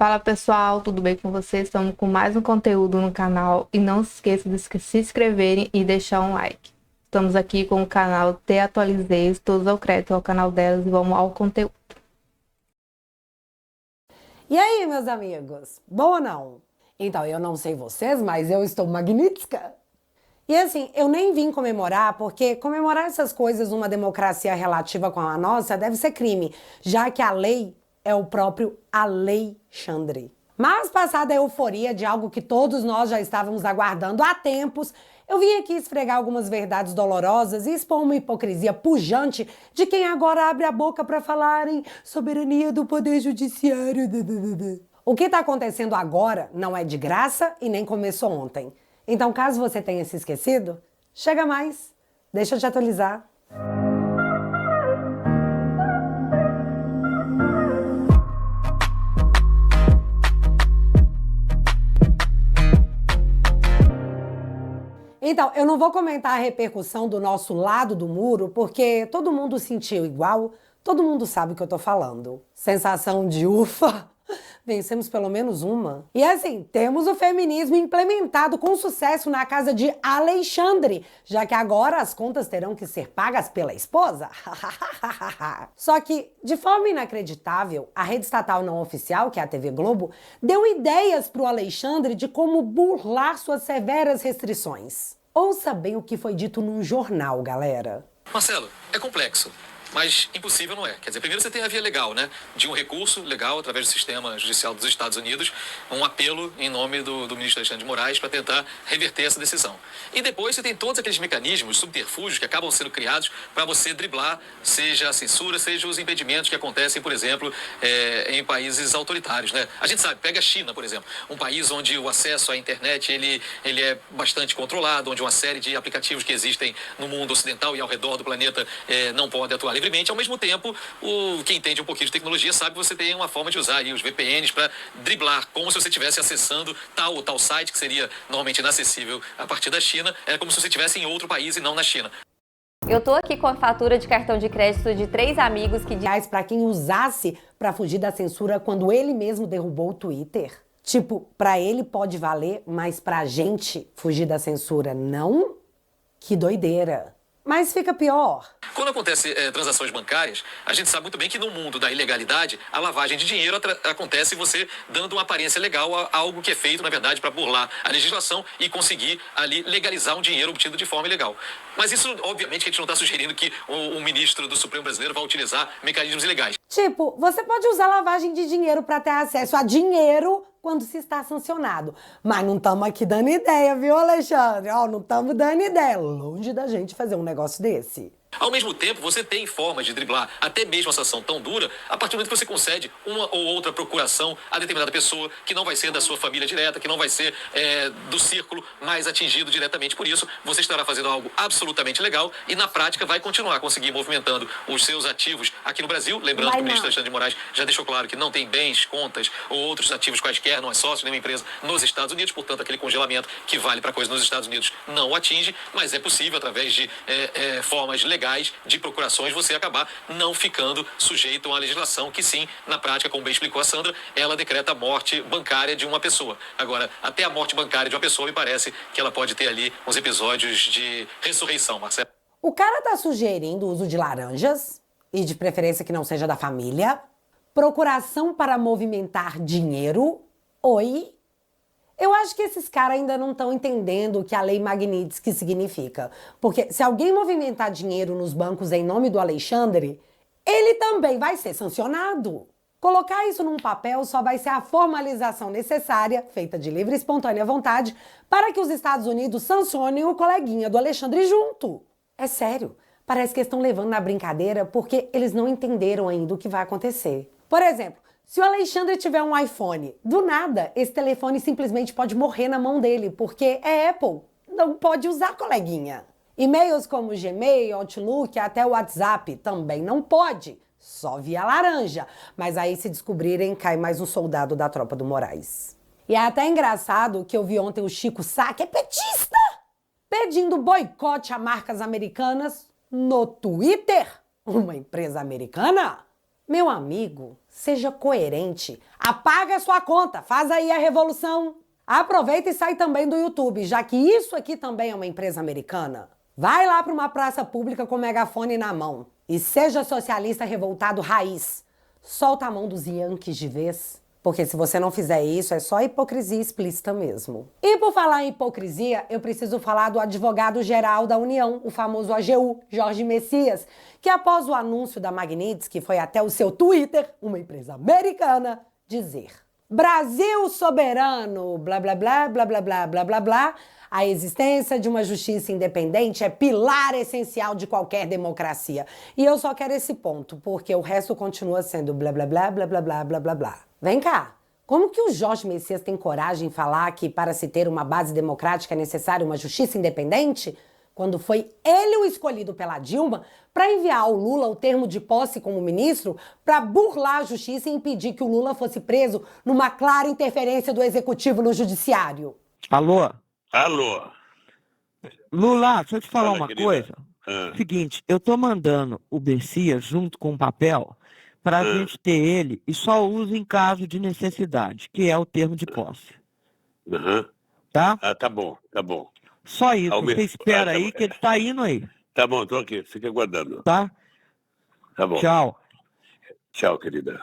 Fala pessoal, tudo bem com vocês? Estamos com mais um conteúdo no canal e não se esqueça de se inscreverem e deixar um like. Estamos aqui com o canal Te Atualizei, todos ao crédito ao canal delas e vamos ao conteúdo. E aí, meus amigos? Bom ou não? Então, eu não sei vocês, mas eu estou magnífica. E assim, eu nem vim comemorar, porque comemorar essas coisas numa democracia relativa com a nossa deve ser crime, já que a lei é o próprio Alexandre. Mas passada a euforia de algo que todos nós já estávamos aguardando há tempos, eu vim aqui esfregar algumas verdades dolorosas e expor uma hipocrisia pujante de quem agora abre a boca para falar em soberania do poder judiciário. O que está acontecendo agora não é de graça e nem começou ontem. Então, caso você tenha se esquecido, chega mais, deixa eu te atualizar. Então, eu não vou comentar a repercussão do nosso lado do muro, porque todo mundo sentiu igual, todo mundo sabe o que eu tô falando. Sensação de ufa, vencemos pelo menos uma. E assim, temos o feminismo implementado com sucesso na casa de Alexandre, já que agora as contas terão que ser pagas pela esposa. Só que, de forma inacreditável, a rede estatal não oficial, que é a TV Globo, deu ideias pro Alexandre de como burlar suas severas restrições. Ouça bem o que foi dito num jornal, galera. Marcelo, é complexo, mas impossível não é. Quer dizer, primeiro você tem a via legal, né? De um recurso legal através do sistema judicial dos Estados Unidos, um apelo em nome do ministro Alexandre de Moraes para tentar reverter essa decisão. E depois você tem todos aqueles mecanismos, subterfúgios que acabam sendo criados para você driblar, seja a censura, seja os impedimentos que acontecem, por exemplo, em países autoritários, né? A gente sabe, pega a China, por exemplo, um país onde o acesso à internet ele é bastante controlado, onde uma série de aplicativos que existem no mundo ocidental e ao redor do planeta não podem atuar livremente. Ao mesmo tempo, quem entende um pouquinho de tecnologia sabe que você tem uma forma de usar aí os VPNs para driblar, como se você estivesse acessando tal ou tal site que seria normalmente inacessível a partir da China, é como se você estivesse em outro país e não na China. Eu tô aqui com a fatura de cartão de crédito de 3 amigos que... Aliás, para quem usasse para fugir da censura quando ele mesmo derrubou o Twitter. Tipo, para ele pode valer, mas pra gente fugir da censura não? Que doideira. Mas fica pior. Quando acontece transações bancárias, a gente sabe muito bem que no mundo da ilegalidade, a lavagem de dinheiro acontece você dando uma aparência legal a algo que é feito, na verdade, para burlar a legislação e conseguir ali legalizar um dinheiro obtido de forma ilegal. Mas isso, obviamente, a gente não está sugerindo que o ministro do Supremo brasileiro vai utilizar mecanismos ilegais. Tipo, você pode usar lavagem de dinheiro para ter acesso a dinheiro quando se está sancionado. Mas não estamos aqui dando ideia, viu, Alexandre? Não estamos dando ideia. Longe da gente fazer um negócio desse. Ao mesmo tempo, você tem formas de driblar até mesmo a sanção tão dura a partir do momento que você concede uma ou outra procuração a determinada pessoa que não vai ser da sua família direta, que não vai ser do círculo mais atingido diretamente por isso. Você estará fazendo algo absolutamente legal e, na prática, vai continuar a conseguir movimentando os seus ativos aqui no Brasil. Lembrando que o ministro Alexandre de Moraes já deixou claro que não tem bens, contas ou outros ativos quaisquer, não é sócio de nenhuma empresa nos Estados Unidos. Portanto, aquele congelamento que vale para coisas nos Estados Unidos não o atinge, mas é possível, através de formas legais de procurações, você acabar não ficando sujeito a uma legislação que, sim, na prática, como bem explicou a Sandra, ela decreta a morte bancária de uma pessoa. Agora, até a morte bancária de uma pessoa, me parece que ela pode ter ali uns episódios de ressurreição, Marcelo. O cara tá sugerindo o uso de laranjas, e de preferência que não seja da família, procuração para movimentar dinheiro. Oi? Eu acho que esses caras ainda não estão entendendo o que a Lei Magnitsky significa. Porque se alguém movimentar dinheiro nos bancos em nome do Alexandre, ele também vai ser sancionado. Colocar isso num papel só vai ser a formalização necessária, feita de livre e espontânea vontade, para que os Estados Unidos sancionem o coleguinha do Alexandre junto. É sério, parece que estão levando na brincadeira porque eles não entenderam ainda o que vai acontecer. Por exemplo, se o Alexandre tiver um iPhone, do nada, esse telefone simplesmente pode morrer na mão dele, porque é Apple, não pode usar, coleguinha. E-mails como Gmail, Outlook, até o WhatsApp também não pode, só via laranja. Mas aí, se descobrirem, cai mais um soldado da tropa do Moraes. E é até engraçado que eu vi ontem o Chico Sá, que é petista, pedindo boicote a marcas americanas no Twitter. Uma empresa americana? Meu amigo, Seja coerente. Apaga a sua conta, faz aí a revolução. Aproveita e sai também do YouTube, já que isso aqui também é uma empresa americana. Vai lá para uma praça pública com o megafone na mão e seja socialista revoltado raiz. Solta a mão dos Yankees de vez. Porque se você não fizer isso, é só hipocrisia explícita mesmo. E por falar em hipocrisia, eu preciso falar do advogado-geral da União, o famoso AGU, Jorge Messias, que após o anúncio da Magnitsky, foi até o seu Twitter, uma empresa americana, dizer: Brasil soberano, blá blá blá, blá blá blá, blá blá blá, a existência de uma justiça independente é pilar essencial de qualquer democracia. E eu só quero esse ponto, porque o resto continua sendo blá blá blá, blá blá blá, blá blá blá. Vem cá, como que o Jorge Messias tem coragem de falar que para se ter uma base democrática é necessária uma justiça independente, quando foi ele o escolhido pela Dilma para enviar ao Lula o termo de posse como ministro para burlar a justiça e impedir que o Lula fosse preso numa clara interferência do executivo no judiciário? Alô? Alô? Lula, deixa eu te falar Fala, uma querida. coisa. Seguinte, eu tô mandando o Messias junto com o papel pra gente ter ele e só usa em caso de necessidade, que é o termo de posse, Aham. tá? Ah, tá bom, tá bom. Só isso, Alme- você espera Ah, tá aí bom. que ele tá indo aí, Tá bom, tô aqui, fica aguardando. tá? Tá bom. Tchau. Tchau, querida.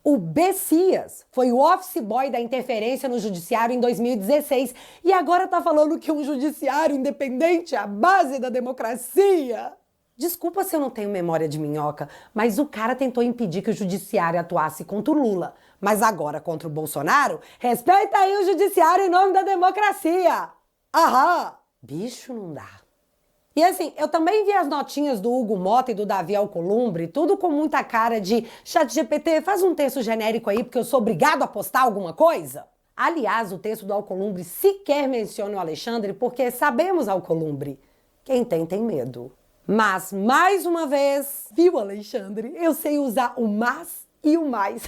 O Messias foi o office boy da interferência no judiciário em 2016 e agora tá falando que um judiciário independente é a base da democracia. Desculpa se eu não tenho memória de minhoca, mas o cara tentou impedir que o judiciário atuasse contra o Lula. Mas agora contra o Bolsonaro, respeita aí o judiciário em nome da democracia. Aham. Bicho, não dá. E assim, eu também vi as notinhas do Hugo Mota e do Davi Alcolumbre, tudo com muita cara de ChatGPT, faz um texto genérico aí porque eu sou obrigado a postar alguma coisa. Aliás, o texto do Alcolumbre sequer menciona o Alexandre porque sabemos Alcolumbre. Quem tem medo. Mas, mais uma vez, viu, Alexandre? Eu sei usar o mas e o mais.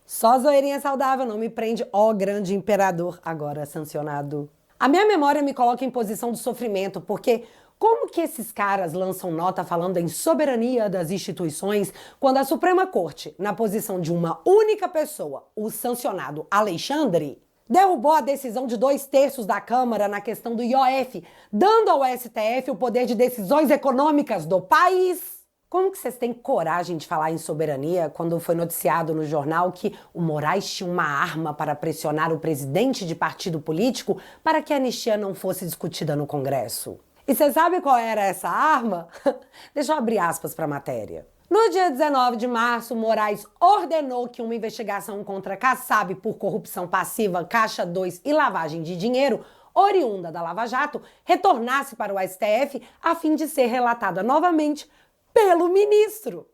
Só zoeirinha saudável, não me prende, ó grande imperador, agora sancionado. A minha memória me coloca em posição de sofrimento, porque como que esses caras lançam nota falando em soberania das instituições quando a Suprema Corte, na posição de uma única pessoa, o sancionado Alexandre, derrubou a decisão de 2/3 da Câmara na questão do IOF, dando ao STF o poder de decisões econômicas do país? Como que vocês têm coragem de falar em soberania quando foi noticiado no jornal que o Moraes tinha uma arma para pressionar o presidente de partido político para que a anistia não fosse discutida no Congresso? E você sabe qual era essa arma? Deixa eu abrir aspas para a matéria. No dia 19 de março, Moraes ordenou que uma investigação contra Kassab por corrupção passiva, Caixa 2 e lavagem de dinheiro, oriunda da Lava Jato, retornasse para o STF a fim de ser relatada novamente pelo ministro.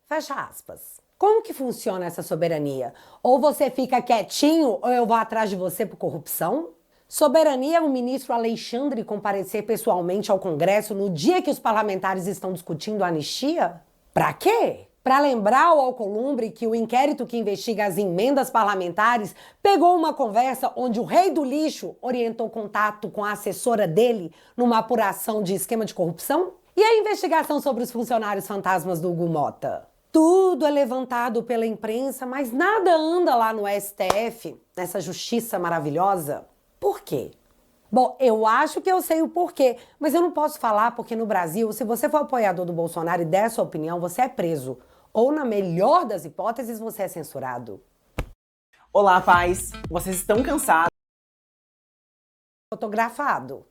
Fecha aspas. Como que funciona essa soberania? Ou você fica quietinho ou eu vou atrás de você por corrupção? Soberania é o ministro Alexandre comparecer pessoalmente ao Congresso no dia que os parlamentares estão discutindo a anistia? Pra quê? Pra lembrar ao Alcolumbre que o inquérito que investiga as emendas parlamentares pegou uma conversa onde o rei do lixo orientou contato com a assessora dele numa apuração de esquema de corrupção? E a investigação sobre os funcionários fantasmas do Hugo Mota? Tudo é levantado pela imprensa, mas nada anda lá no STF, nessa justiça maravilhosa. Por quê? Bom, eu acho que eu sei o porquê, mas eu não posso falar porque no Brasil, se você for apoiador do Bolsonaro e der sua opinião, você é preso. Ou, na melhor das hipóteses, você é censurado. Olá, pais! Vocês estão cansados? Fotografado,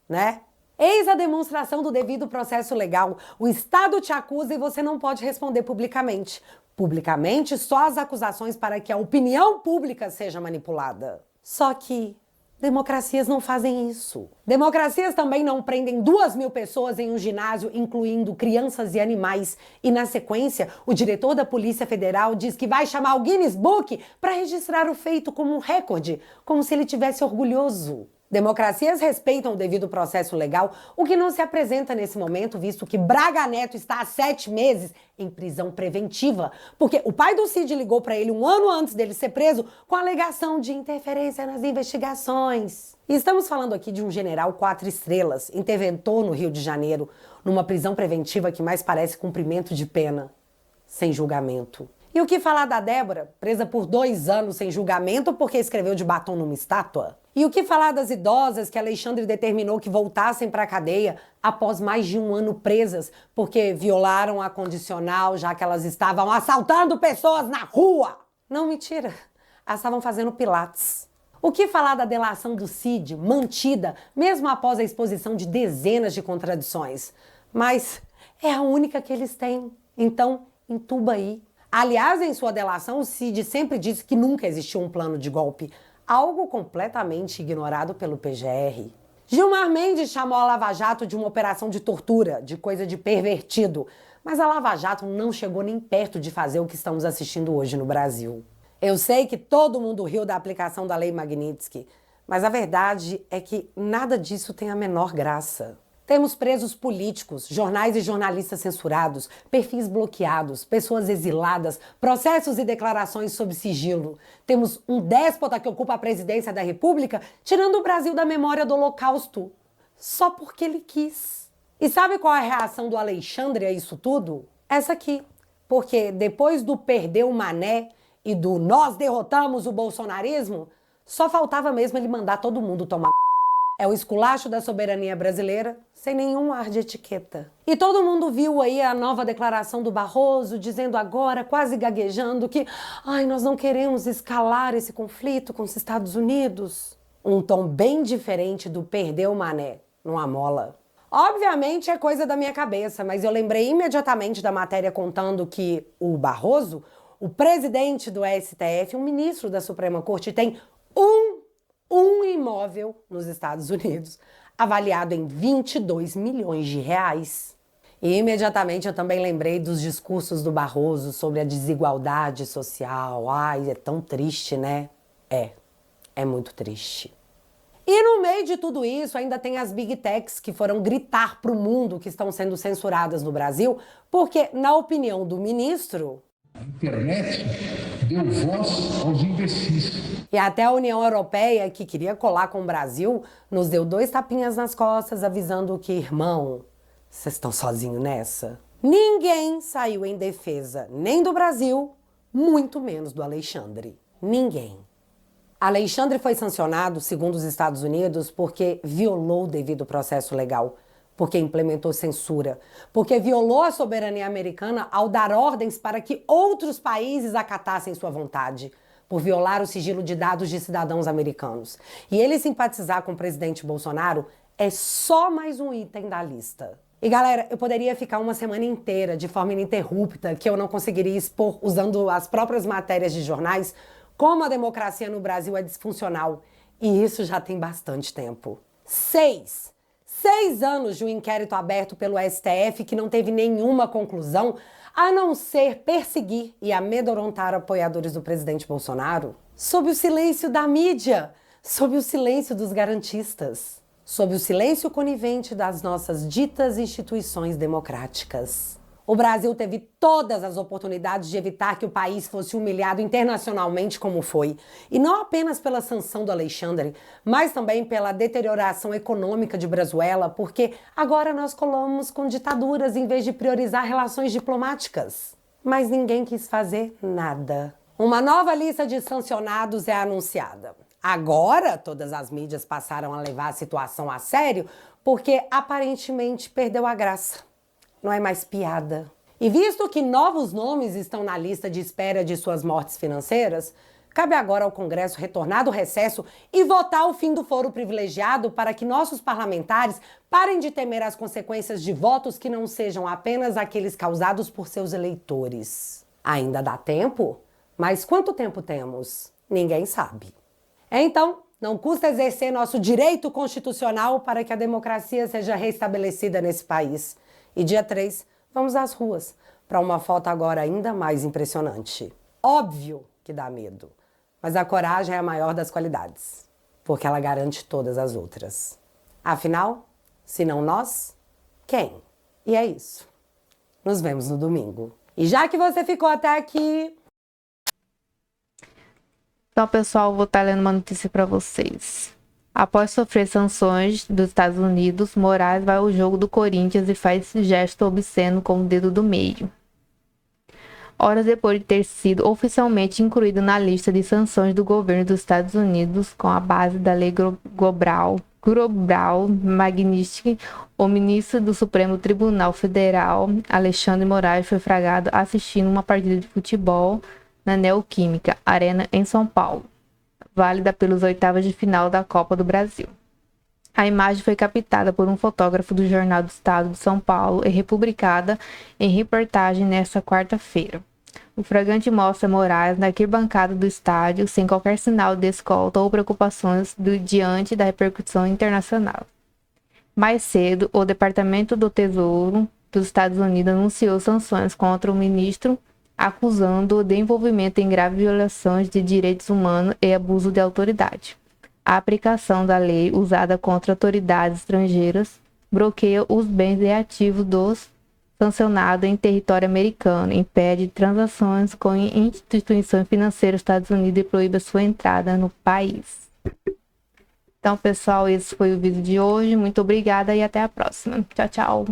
né? Eis a demonstração do devido processo legal. O Estado te acusa e você não pode responder publicamente. Publicamente, só as acusações para que a opinião pública seja manipulada. Só que democracias não fazem isso. Democracias também não prendem 2.000 pessoas em um ginásio, incluindo crianças e animais. E na sequência, o diretor da Polícia Federal diz que vai chamar o Guinness Book para registrar o feito como um recorde, como se ele tivesse orgulhoso. Democracias respeitam o devido processo legal, o que não se apresenta nesse momento, visto que Braga Neto está há 7 meses em prisão preventiva, porque o pai do Cid ligou para ele um ano antes dele ser preso com a alegação de interferência nas investigações. E estamos falando aqui de um general 4 estrelas, interventor no Rio de Janeiro, numa prisão preventiva que mais parece cumprimento de pena, sem julgamento. E o que falar da Débora, presa por 2 anos sem julgamento porque escreveu de batom numa estátua? E o que falar das idosas que Alexandre determinou que voltassem para a cadeia após mais de 1 ano presas porque violaram a condicional, já que elas estavam assaltando pessoas na rua? Não, mentira. Elas estavam fazendo pilates. O que falar da delação do Cid, mantida mesmo após a exposição de dezenas de contradições? Mas é a única que eles têm. Então, entuba aí. Aliás, em sua delação, o Cid sempre disse que nunca existiu um plano de golpe, algo completamente ignorado pelo PGR. Gilmar Mendes chamou a Lava Jato de uma operação de tortura, de coisa de pervertido, mas a Lava Jato não chegou nem perto de fazer o que estamos assistindo hoje no Brasil. Eu sei que todo mundo riu da aplicação da Lei Magnitsky, mas a verdade é que nada disso tem a menor graça. Temos presos políticos, jornais e jornalistas censurados, perfis bloqueados, pessoas exiladas, processos e declarações sob sigilo. Temos um déspota que ocupa a presidência da República, tirando o Brasil da memória do Holocausto, só porque ele quis. E sabe qual é a reação do Alexandre a isso tudo? Essa aqui. Porque depois do perder o Mané e do nós derrotamos o bolsonarismo, só faltava mesmo ele mandar todo mundo tomar. É o esculacho da soberania brasileira, sem nenhum ar de etiqueta. E todo mundo viu aí a nova declaração do Barroso, dizendo agora, quase gaguejando, que nós não queremos escalar esse conflito com os Estados Unidos. Um tom bem diferente do perder o Mané numa mola. Obviamente é coisa da minha cabeça, mas eu lembrei imediatamente da matéria contando que o Barroso, o presidente do STF, um ministro da Suprema Corte, tem um imóvel nos Estados Unidos, avaliado em 22 milhões de reais. E imediatamente eu também lembrei dos discursos do Barroso sobre a desigualdade social. Ai, é tão triste, né? É muito triste. E no meio de tudo isso, ainda tem as Big Techs que foram gritar pro mundo que estão sendo censuradas no Brasil, porque, na opinião do ministro, a internet deu voz aos imbecis. E até a União Europeia, que queria colar com o Brasil, nos deu 2 tapinhas nas costas, avisando que, irmão, vocês estão sozinhos nessa? Ninguém saiu em defesa, nem do Brasil, muito menos do Alexandre. Ninguém. Alexandre foi sancionado, segundo os Estados Unidos, porque violou o devido processo legal, porque implementou censura, porque violou a soberania americana ao dar ordens para que outros países acatassem sua vontade, por violar o sigilo de dados de cidadãos americanos. E ele simpatizar com o presidente Bolsonaro é só mais um item da lista. E galera, eu poderia ficar uma semana inteira de forma ininterrupta que eu não conseguiria expor, usando as próprias matérias de jornais, como a democracia no Brasil é disfuncional. E isso já tem bastante tempo. 6 anos de um inquérito aberto pelo STF que não teve nenhuma conclusão, a não ser perseguir e amedrontar apoiadores do presidente Bolsonaro, sob o silêncio da mídia, sob o silêncio dos garantistas, sob o silêncio conivente das nossas ditas instituições democráticas. O Brasil teve todas as oportunidades de evitar que o país fosse humilhado internacionalmente como foi. E não apenas pela sanção do Alexandre, mas também pela deterioração econômica de Brazuela, porque agora nós colamos com ditaduras em vez de priorizar relações diplomáticas. Mas ninguém quis fazer nada. Uma nova lista de sancionados é anunciada. Agora, todas as mídias passaram a levar a situação a sério, porque aparentemente perdeu a graça. Não é mais piada. E visto que novos nomes estão na lista de espera de suas mortes financeiras, cabe agora ao Congresso retornar do recesso e votar o fim do foro privilegiado para que nossos parlamentares parem de temer as consequências de votos que não sejam apenas aqueles causados por seus eleitores. Ainda dá tempo? Mas quanto tempo temos? Ninguém sabe. Então, não custa exercer nosso direito constitucional para que a democracia seja restabelecida nesse país. E dia 3, vamos às ruas, para uma foto agora ainda mais impressionante. Óbvio que dá medo, mas a coragem é a maior das qualidades, porque ela garante todas as outras. Afinal, se não nós, quem? E é isso. Nos vemos no domingo. E já que você ficou até aqui... Então, pessoal, vou estar lendo uma notícia para vocês. Após sofrer sanções dos Estados Unidos, Moraes vai ao jogo do Corinthians e faz esse gesto obsceno com o dedo do meio. horas depois de ter sido oficialmente incluído na lista de sanções do governo dos Estados Unidos com a base da Lei Graubral-Magnitsky, o ministro do Supremo Tribunal Federal, Alexandre Moraes, foi flagrado assistindo uma partida de futebol na Neoquímica Arena em São Paulo, válida pelos oitavas de final da Copa do Brasil. A imagem foi captada por um fotógrafo do Jornal do Estado de São Paulo e republicada em reportagem nesta quarta-feira. O flagrante mostra Moraes na arquibancada do estádio, sem qualquer sinal de escolta ou preocupações diante da repercussão internacional. Mais cedo, o Departamento do Tesouro dos Estados Unidos anunciou sanções contra o ministro, acusando-o de envolvimento em graves violações de direitos humanos e abuso de autoridade. A aplicação da lei usada contra autoridades estrangeiras bloqueia os bens e ativos dos sancionados em território americano, impede transações com instituições financeiras dos Estados Unidos e proíbe a sua entrada no país. Então, pessoal, esse foi o vídeo de hoje. Muito obrigada e até a próxima. Tchau, tchau.